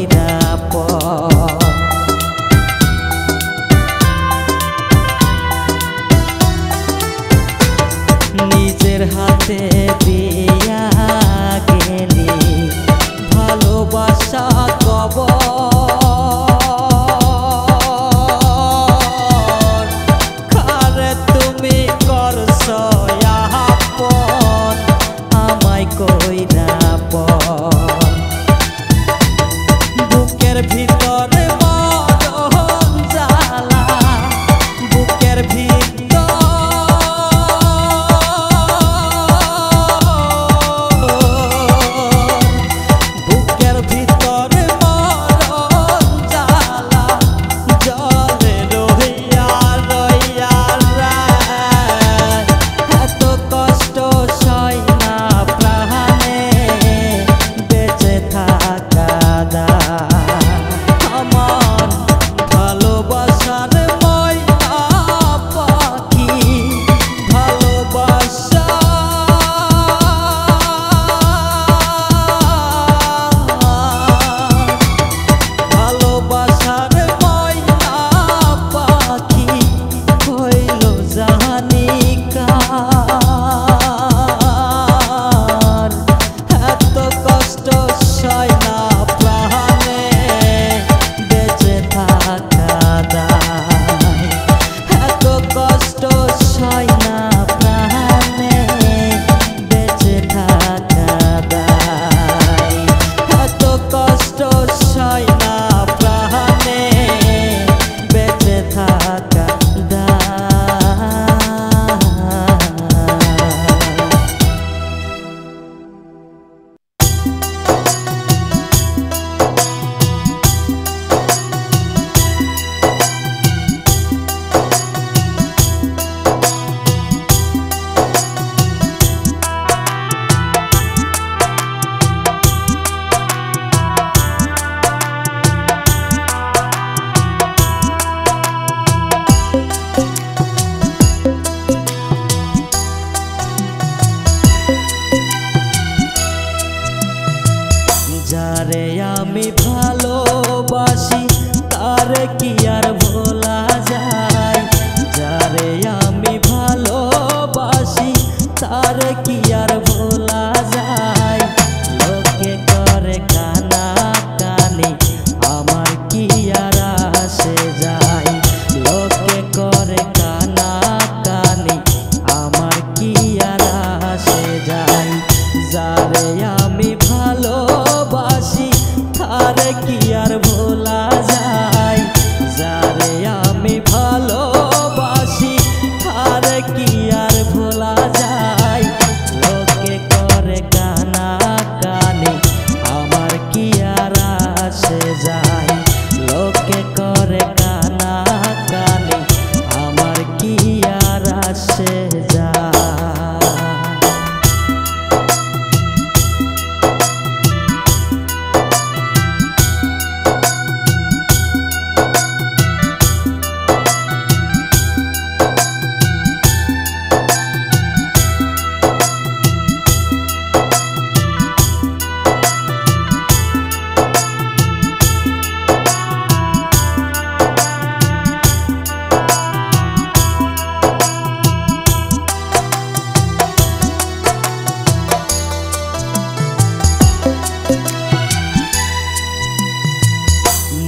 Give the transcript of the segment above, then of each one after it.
কইরা পর নিজের হাতে দিয়া গেলি ভালোবাসা কবর কারে তুমি করছো আপন আমায় কইরা পর বুকের ভিতরে মরণ জ্বালা বুকের যারে আমি ভালোবাসি তারে কি আর ভোলা যায় যারে আমি ভালোবাসি তারে কি আর ভোলা যায় লোকে করে কানা কানি আমার কি আর আসে যায় লোকে করে কানা কানি আমার কি আর আসে যায় যারে আমি ভালোবাসি তারে কি আর ভোলা যায় যারে আমি ভালোবাসি তারে কি আর ভোলা যায় লোকে করে কানা কানি আমার কি আর আসে যায় লোকে করে কানা কানি আমার কি আর আসে যায়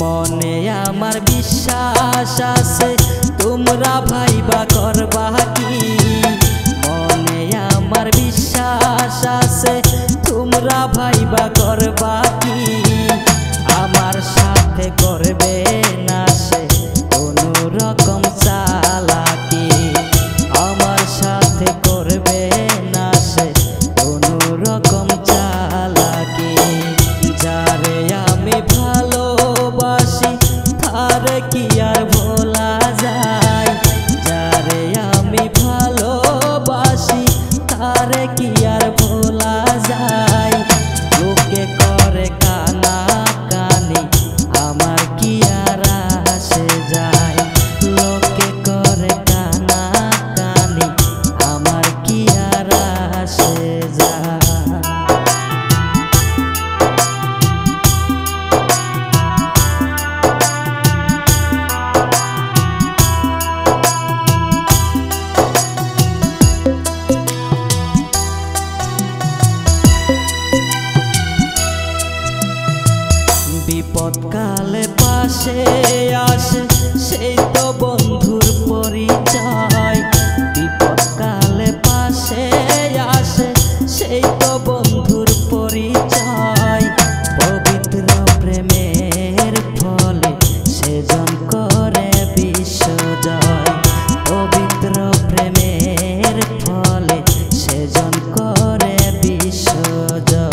মনে আমার বিশ্বাস আছে তোমরা ভাইবা করবা কি মনে আমার বিশ্বাস আছে তোমরা ভাইবা করবা কি আমার সাথে করবে না সে কোনো রকম চালাকি আমার সাথে করবে না সে কোনো রকম চালাকি যারে আমি ভালোবাসি তারে কি আর ভোলা যায় যারে আমি ভালোবাসি তারে কি আর ভোলা যায় লোকে করে কানা বিপদকালে পাশে আসে সেই তো বন্ধুর পরিচয়। বিপদকালে পাশে আসে সেই তো বন্ধুর পরিচয়। পবিত্র প্রেমের ফলে সেজন করে বিশ্বজয়। পবিত্র প্রেমের ফলে সেজন করে বিশ্বজয়।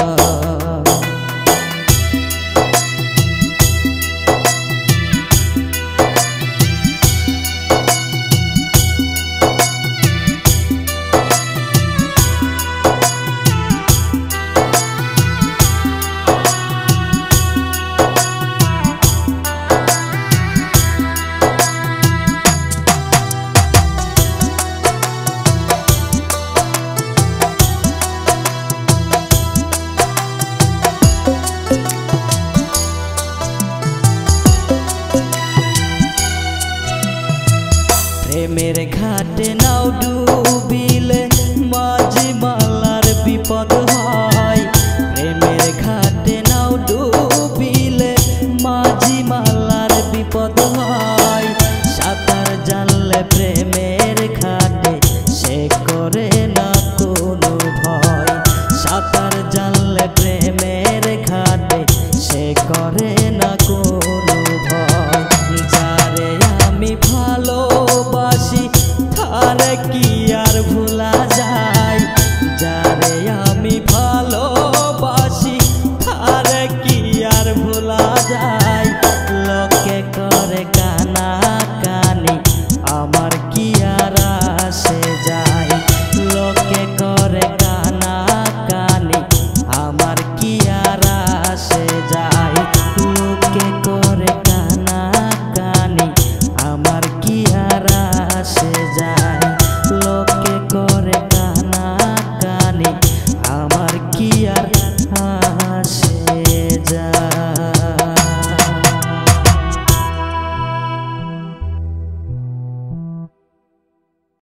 প্রেমের ঘাটে নাও